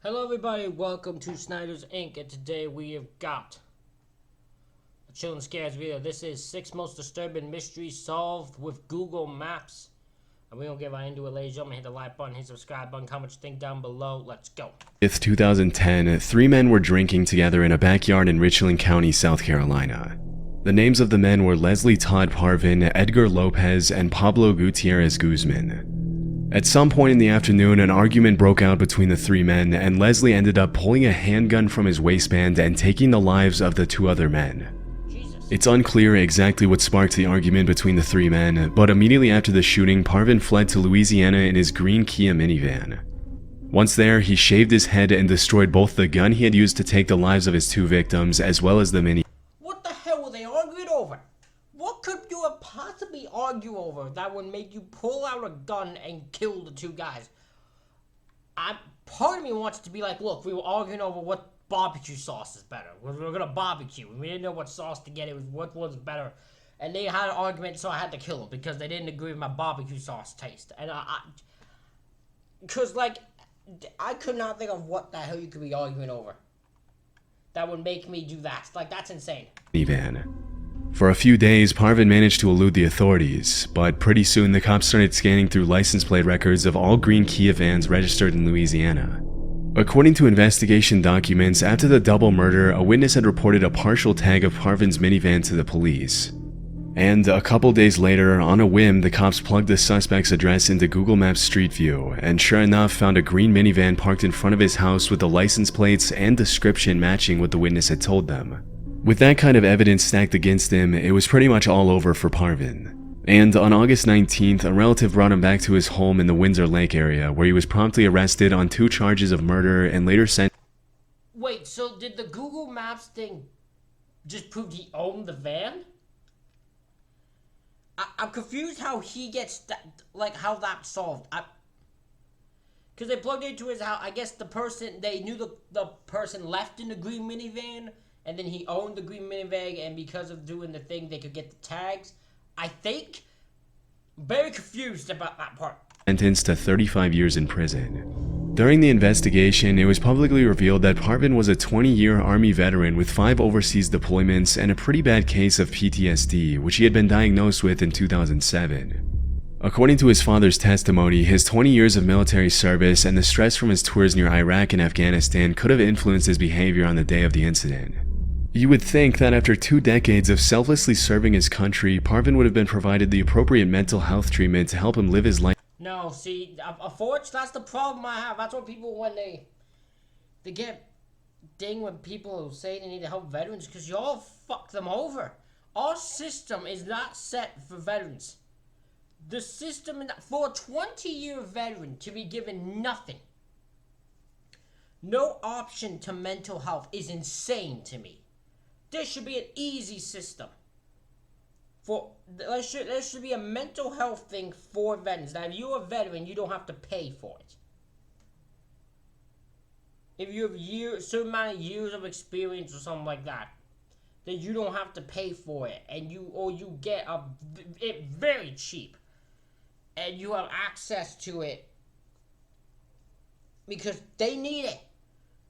Hello everybody, welcome to Snyder's Inc. And today we have got a Chillin' Scares video. This is 6 most disturbing mysteries solved with Google Maps. And we don't get right into it, ladies and gentlemen. Hit the like button, hit the subscribe button, comment what you think down below. Let's go. 2010, three men were drinking together in a backyard in Richland County, South Carolina. The names of the men were Leslie Todd Parvin, Edgar Lopez, and Pablo Gutierrez Guzman. At some point in the afternoon, an argument broke out between the three men, and Leslie ended up pulling a handgun from his waistband and taking the lives of the two other men. Jesus. It's unclear exactly what sparked the argument between the three men, but immediately after the shooting, Parvin fled to Louisiana in his green Kia minivan. Once there, he shaved his head and destroyed both the gun he had used to take the lives of his two victims, as well as the minivan. What the hell were they arguing over? What could you have possibly argued over that would make you pull out a gun and kill the two guys? Part of me wants to be like, look, we were arguing over what barbecue sauce is better. We were gonna barbecue. We didn't know what sauce to get. It was what was better. And they had an argument, so I had to kill them because they didn't agree with my barbecue sauce taste. And I could not think of what the hell you could be arguing over that would make me do that. Like, that's insane. Minivan. For a few days, Parvin managed to elude the authorities, but pretty soon the cops started scanning through license plate records of all green Kia vans registered in Louisiana. According to investigation documents, after the double murder, a witness had reported a partial tag of Parvin's minivan to the police. And a couple days later, on a whim, the cops plugged the suspect's address into Google Maps Street View, and sure enough found a green minivan parked in front of his house with the license plates and description matching what the witness had told them. With that kind of evidence stacked against him, it was pretty much all over for Parvin. And on August 19th, a relative brought him back to his home in the Windsor Lake area, where he was promptly arrested on 2 charges of murder and later sent. Wait, so did the Google Maps thing just prove he owned the van? I'm confused how he gets that, like how that's solved. Because they plugged into his house. I guess the person, they knew the person left in the green minivan. And then he owned the green minivan, and because of doing the thing, they could get the tags. I think. Very confused about that part. Sentenced to 35 years in prison. During the investigation, it was publicly revealed that Parvin was a 20-year Army veteran with 5 overseas deployments and a pretty bad case of PTSD, which he had been diagnosed with in 2007. According to his father's testimony, his 20 years of military service and the stress from his tours near Iraq and Afghanistan could have influenced his behavior on the day of the incident. You would think that after 2 decades of selflessly serving his country, Parvin would have been provided the appropriate mental health treatment to help him live his life. No, see, unfortunately, that's the problem I have. That's what people, when they get dinged when people say they need to help veterans, because y'all fuck them over. Our system is not set for veterans. The system, for a 20-year veteran to be given nothing, no option to mental health, is insane to me. There should be an easy system. There should be a mental health thing for veterans. Now, if you're a veteran, you don't have to pay for it. If you have certain amount of years of experience or something like that, then you don't have to pay for it, and you get it very cheap, and you have access to it because they need it.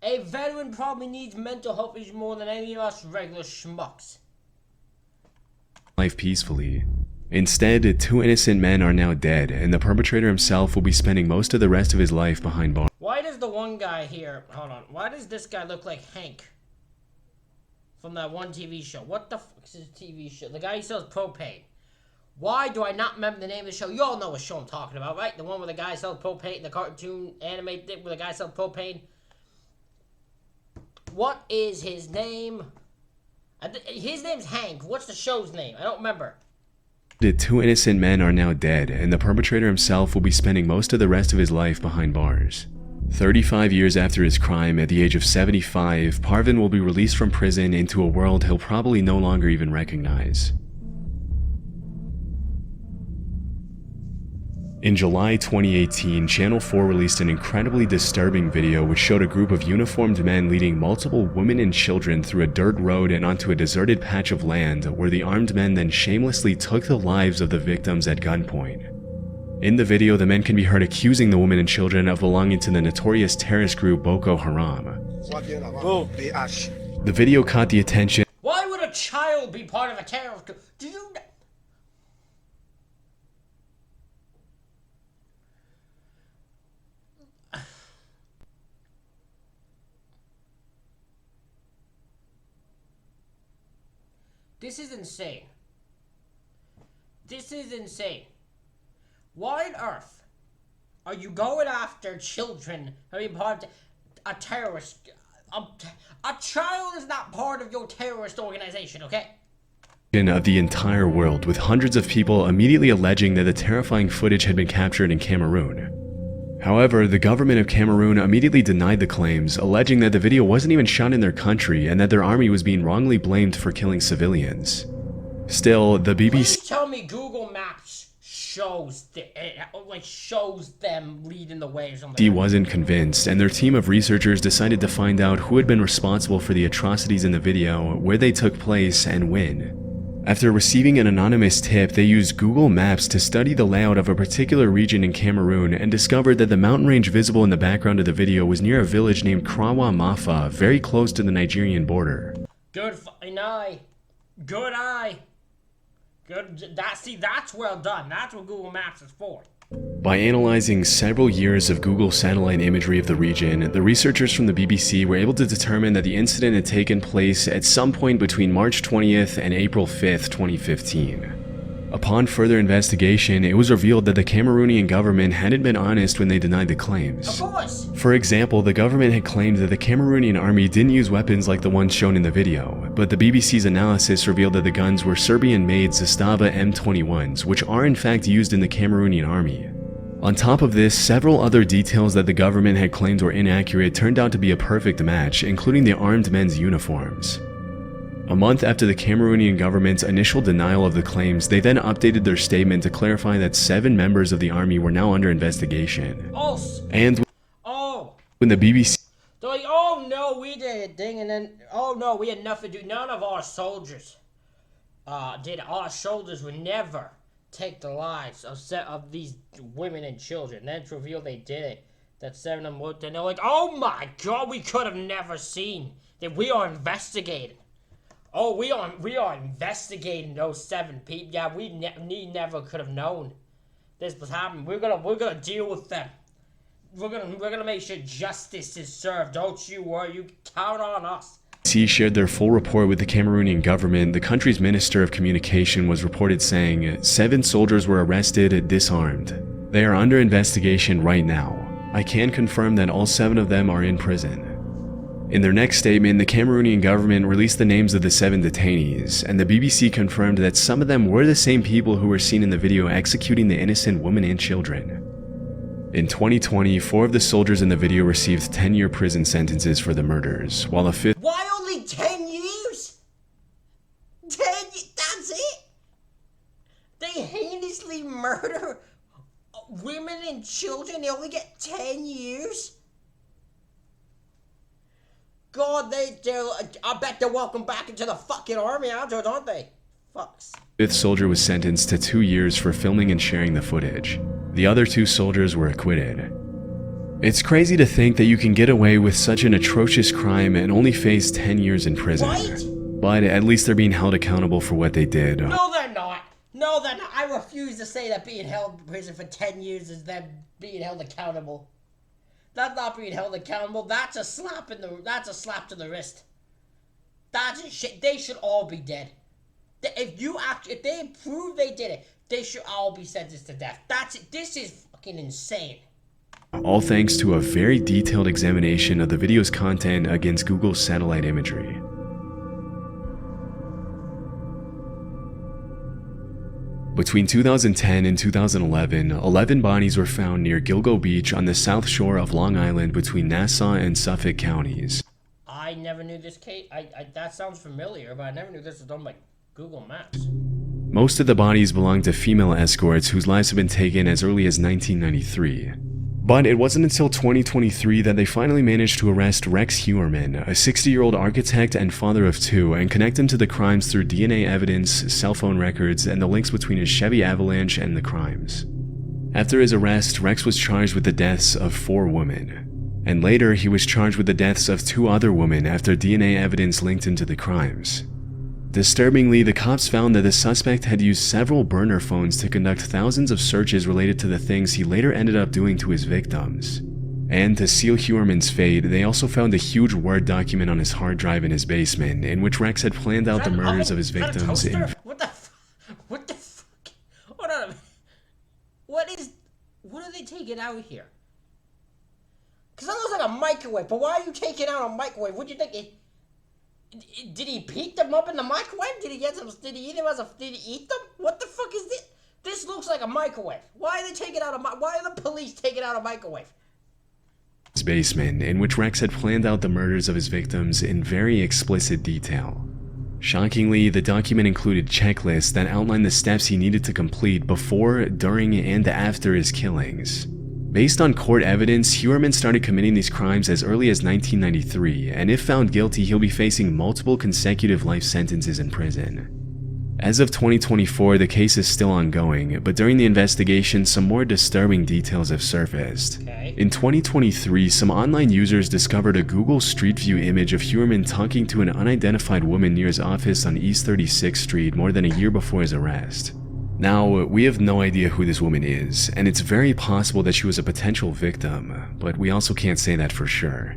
A veteran probably needs mental health issues more than any of us regular schmucks. Life peacefully. Instead, 2 innocent men are now dead, and the perpetrator himself will be spending most of the rest of his life behind bars. Why does the one guy here, hold on, why does this guy look like Hank from that one TV show? What the fuck is his TV show? The guy who sells propane. Why do I not remember the name of the show? You all know what show I'm talking about, right? The one where the guy sells propane, the cartoon anime thing where the guy sells propane. What is his name? His name's Hank. What's the show's name? I don't remember. The 2 innocent men are now dead, and the perpetrator himself will be spending most of the rest of his life behind bars. 35 years after his crime, at the age of 75, Parvin will be released from prison into a world he'll probably no longer even recognize. In July 2018, Channel 4 released an incredibly disturbing video which showed a group of uniformed men leading multiple women and children through a dirt road and onto a deserted patch of land, where the armed men then shamelessly took the lives of the victims at gunpoint. In the video, the men can be heard accusing the women and children of belonging to the notorious terrorist group Boko Haram. The video caught the attention. Why would a child be part of a terrorist group? Do you know? This is insane. This is insane. Why on earth are you going after children? I mean, part of a terrorist. A child is not part of your terrorist organization, okay? Of the entire world, with hundreds of people immediately alleging that the terrifying footage had been captured in Cameroon. However, the government of Cameroon immediately denied the claims, alleging that the video wasn't even shot in their country and that their army was being wrongly blamed for killing civilians. Still, the BBC... Please tell me Google Maps shows them leading the way or something. He wasn't convinced, and their team of researchers decided to find out who had been responsible for the atrocities in the video, where they took place, and when. After receiving an anonymous tip, they used Google Maps to study the layout of a particular region in Cameroon and discovered that the mountain range visible in the background of the video was near a village named Krawa Mafa, very close to the Nigerian border. Good eye. Good eye. Good. That's well done. That's what Google Maps is for. By analyzing several years of Google satellite imagery of the region, the researchers from the BBC were able to determine that the incident had taken place at some point between March 20th and April 5th, 2015. Upon further investigation, it was revealed that the Cameroonian government hadn't been honest when they denied the claims. Of course! For example, the government had claimed that the Cameroonian army didn't use weapons like the ones shown in the video, but the BBC's analysis revealed that the guns were Serbian-made Zastava M21s, which are in fact used in the Cameroonian army. On top of this, several other details that the government had claimed were inaccurate turned out to be a perfect match, including the armed men's uniforms. A month after the Cameroonian government's initial denial of the claims, they then updated their statement to clarify that 7 members of the army were now under investigation. And when the BBC... They're like, oh no, we did a thing, and then, oh no, we had nothing to do. None of our soldiers did. Our soldiers would never take the lives of these women and children. Then it's revealed they did it. That 7 of them looked, and they're like, oh my god, we could have never seen that. We are investigating. Oh, we are investigating those 7 people. Yeah, we never could have known this was happening. We're gonna deal with them. We're gonna make sure justice is served. Don't you worry. You count on us. BBC shared their full report with the Cameroonian government. The country's Minister of Communication was reported saying, 7 soldiers were arrested, disarmed. They are under investigation right now. I can confirm that all 7 of them are in prison. In their next statement, the Cameroonian government released the names of the 7 detainees, and the BBC confirmed that some of them were the same people who were seen in the video executing the innocent women and children. In 2020, 4 of the soldiers in the video received 10-year prison sentences for the murders, while a 5th... Why only 10 years? 10 years? That's it? They heinously murder women and children, they only get 10 years? God, I bet they're welcome back into the fucking army afterwards, aren't they? Fucks. 5th soldier was sentenced to 2 years for filming and sharing the footage. The other 2 soldiers were acquitted. It's crazy to think that you can get away with such an atrocious crime and only face 10 years in prison. Right? But at least they're being held accountable for what they did. No, they're not. No, they're not. I refuse to say that being held in prison for 10 years is them being held accountable. That's not being held accountable. That's a slap to the wrist. That's a shit. They should all be dead. If they prove they did it, they should all be sentenced to death. That's it. This is fucking insane. All thanks to a very detailed examination of the video's content against Google's satellite imagery. Between 2010 and 2011, 11 bodies were found near Gilgo Beach on the south shore of Long Island between Nassau and Suffolk counties. I never knew this case. That sounds familiar, but I never knew this was done by Google Maps. Most of the bodies belonged to female escorts whose lives had been taken as early as 1993. But it wasn't until 2023 that they finally managed to arrest Rex Heuermann, a 60-year-old architect and father of 2, and connect him to the crimes through DNA evidence, cell phone records, and the links between his Chevy Avalanche and the crimes. After his arrest, Rex was charged with the deaths of 4 women, and later he was charged with the deaths of 2 other women after DNA evidence linked him to the crimes. Disturbingly, the cops found that the suspect had used several burner phones to conduct thousands of searches related to the things he later ended up doing to his victims. And to seal Huerman's fate, they also found a huge Word document on his hard drive in his basement, in which Rex had planned out the murders of his victims in... What the fuck? Hold on a minute. What are they taking out here? Because that looks like a microwave, but why are you taking out a microwave? What do you think? Did he heat them up in the microwave? Did he eat them? What the fuck is this? This looks like a microwave. Why are they taking out why are the police taking out a microwave? His basement, in which Rex had planned out the murders of his victims in very explicit detail. Shockingly, the document included checklists that outlined the steps he needed to complete before, during, and after his killings. Based on court evidence, Huerman started committing these crimes as early as 1993, and if found guilty, he'll be facing multiple consecutive life sentences in prison. As of 2024, the case is still ongoing, but during the investigation, some more disturbing details have surfaced. Okay. In 2023, some online users discovered a Google Street View image of Huerman talking to an unidentified woman near his office on East 36th Street more than a year before his arrest. Now, we have no idea who this woman is, and it's very possible that she was a potential victim, but we also can't say that for sure.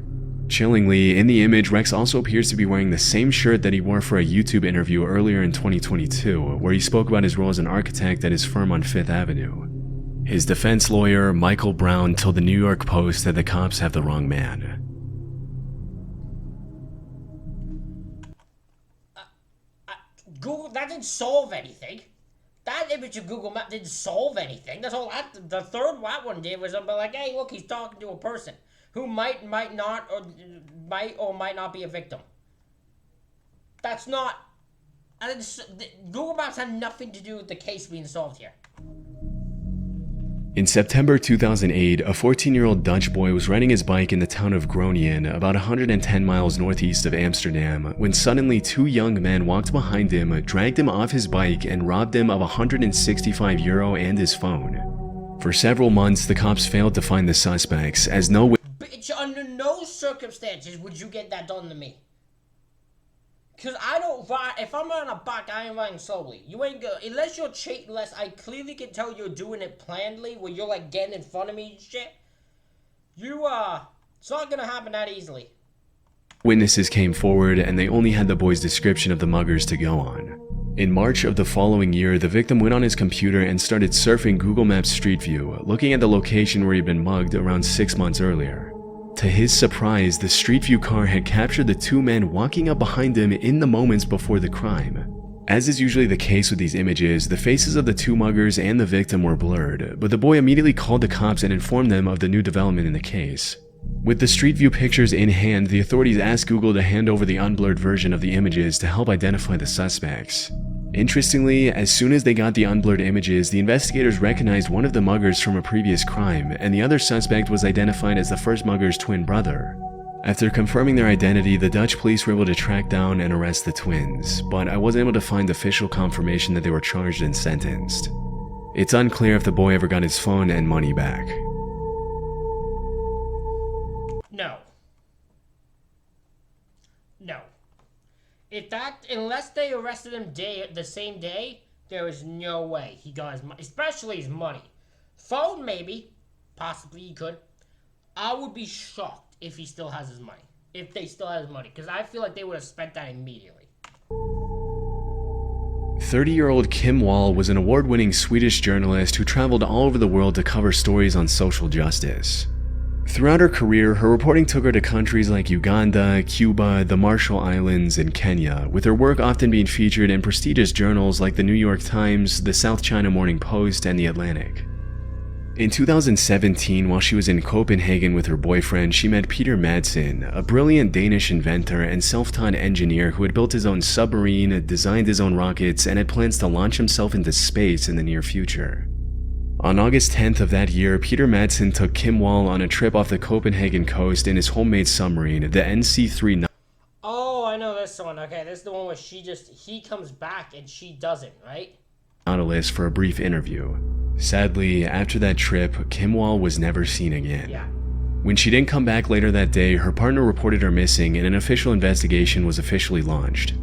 Chillingly, in the image, Rex also appears to be wearing the same shirt that he wore for a YouTube interview earlier in 2022, where he spoke about his role as an architect at his firm on Fifth Avenue. His defense lawyer, Michael Brown, told the New York Post that the cops have the wrong man. Google, that didn't solve anything. That image of Google Maps didn't solve anything. That's all the third one did was like, hey, look, he's talking to a person who might not be a victim. That's not... Google Maps had nothing to do with the case being solved here. In September 2008, a 14-year-old Dutch boy was riding his bike in the town of Groningen, about 110 miles northeast of Amsterdam, when suddenly 2 young men walked behind him, dragged him off his bike, and robbed him of €165 and his phone. For several months, the cops failed to find the suspects, as no... Bitch, under no circumstances would you get that done to me. Because I don't ride, if I'm on a bike, I ain't riding slowly. You ain't gonna, unless I clearly can tell you're doing it plannedly, where you're like getting in front of me and shit. It's not gonna happen that easily. Witnesses came forward and they only had the boy's description of the muggers to go on. In March of the following year, the victim went on his computer and started surfing Google Maps Street View, looking at the location where he'd been mugged around 6 months earlier. To his surprise, the Street View car had captured the 2 men walking up behind him in the moments before the crime. As is usually the case with these images, the faces of the 2 muggers and the victim were blurred, but the boy immediately called the cops and informed them of the new development in the case. With the Street View pictures in hand, the authorities asked Google to hand over the unblurred version of the images to help identify the suspects. Interestingly, as soon as they got the unblurred images, the investigators recognized one of the muggers from a previous crime, and the other suspect was identified as the first mugger's twin brother. After confirming their identity, the Dutch police were able to track down and arrest the twins, but I wasn't able to find official confirmation that they were charged and sentenced. It's unclear if the boy ever got his phone and money back. No. Unless they arrested him the same day, there is no way he got his money, especially his money. Phone, maybe. Possibly he could. I would be shocked if he still has his money. If they still have his money. Because I feel like they would have spent that immediately. 30-year-old Kim Wall was an award-winning Swedish journalist who traveled all over the world to cover stories on social justice. Throughout her career, her reporting took her to countries like Uganda, Cuba, the Marshall Islands, and Kenya, with her work often being featured in prestigious journals like the New York Times, the South China Morning Post, and the Atlantic. In 2017, while she was in Copenhagen with her boyfriend, she met Peter Madsen, a brilliant Danish inventor and self-taught engineer who had built his own submarine, designed his own rockets, and had plans to launch himself into space in the near future. On August 10th of that year, Peter Madsen took Kim Wall on a trip off the Copenhagen coast in his homemade submarine, the NC-3. Oh, I know this one. Okay, this is the one where he comes back and she doesn't, right? Nautilus for a brief interview. Sadly, after that trip, Kim Wall was never seen again. Yeah. When she didn't come back later that day, her partner reported her missing and an official investigation was officially launched.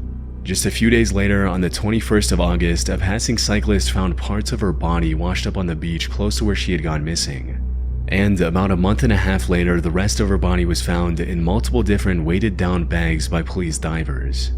Just a few days later, on the 21st of August, a passing cyclist found parts of her body washed up on the beach close to where she had gone missing. And about a month and a half later, the rest of her body was found in multiple different weighted down bags by police divers.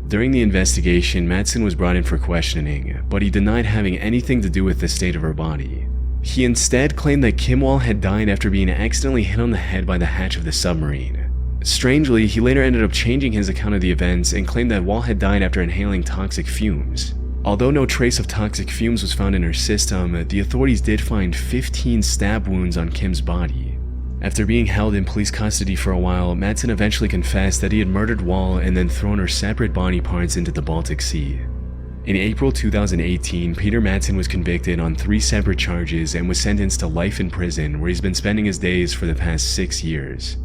During the investigation, Madsen was brought in for questioning, but he denied having anything to do with the state of her body. He instead claimed that Kim Wall had died after being accidentally hit on the head by the hatch of the submarine. Strangely, he later ended up changing his account of the events and claimed that Wall had died after inhaling toxic fumes. Although no trace of toxic fumes was found in her system, the authorities did find 15 stab wounds on Kim's body. After being held in police custody for a while, Madsen eventually confessed that he had murdered Wall and then thrown her separate body parts into the Baltic Sea. In April 2018, Peter Madsen was convicted on 3 separate charges and was sentenced to life in prison, where he's been spending his days for the past 6 years.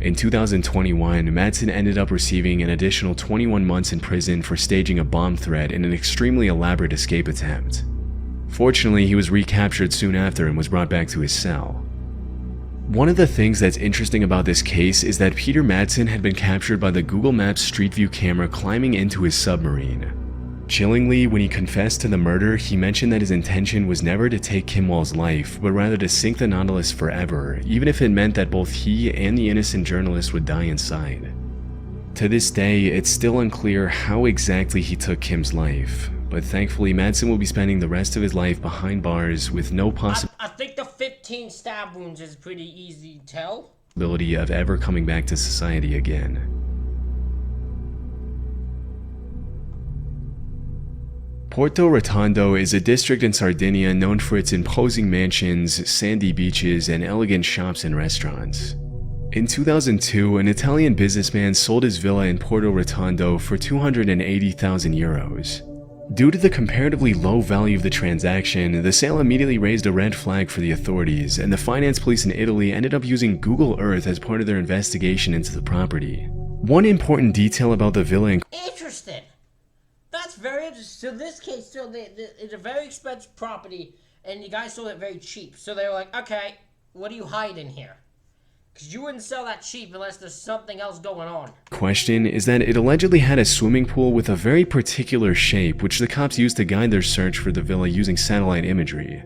In 2021, Madsen ended up receiving an additional 21 months in prison for staging a bomb threat in an extremely elaborate escape attempt. Fortunately, he was recaptured soon after and was brought back to his cell. One of the things that's interesting about this case is that Peter Madsen had been captured by the Google Maps Street View camera climbing into his submarine. Chillingly, when he confessed to the murder, he mentioned that his intention was never to take Kim Wall's life, but rather to sink the Nautilus forever, even if it meant that both he and the innocent journalist would die inside. To this day, it's still unclear how exactly he took Kim's life, but thankfully Madsen will be spending the rest of his life behind bars with no I think the 15 stab wounds is pretty easy to tell. possibility of ever coming back to society again. Porto Rotondo is a district in Sardinia known for its imposing mansions, sandy beaches, and elegant shops and restaurants. In 2002, an Italian businessman sold his villa in Porto Rotondo for €280,000. Due to the comparatively low value of the transaction, the sale immediately raised a red flag for the authorities, and the finance police in Italy ended up using Google Earth as part of their investigation into the property. One important detail about the villa Interesting. That's very interesting. So this case, it's a very expensive property, and you guys sold it very cheap. So they were like, okay, what are you hiding here? Because you wouldn't sell that cheap unless there's something else going on. question is that it allegedly had a swimming pool with a very particular shape, which the cops used to guide their search for the villa using satellite imagery.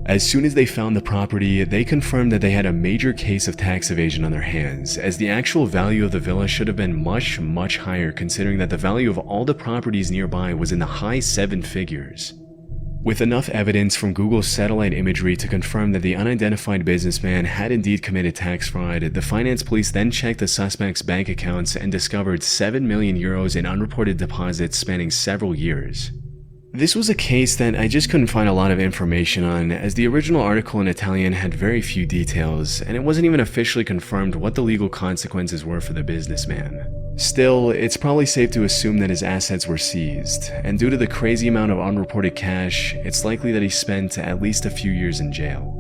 As soon as they found the property, they confirmed that they had a major case of tax evasion on their hands, as the actual value of the villa should have been much, much higher considering that the value of all the properties nearby was in the high 7 figures. With enough evidence from Google's satellite imagery to confirm that the unidentified businessman had indeed committed tax fraud, the finance police then checked the suspect's bank accounts and discovered €7 million in unreported deposits spanning several years. This was a case that I just couldn't find a lot of information on, as the original article in Italian had very few details, and it wasn't even officially confirmed what the legal consequences were for the businessman. Still, it's probably safe to assume that his assets were seized, and due to the crazy amount of unreported cash, it's likely that he spent at least a few years in jail.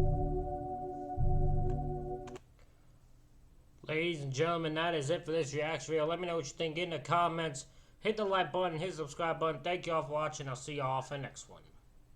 Ladies and gentlemen, that is it for this reaction video. Let me know what you think in the comments. Hit the like button, hit the subscribe button. Thank you all for watching. I'll see you all for the next one.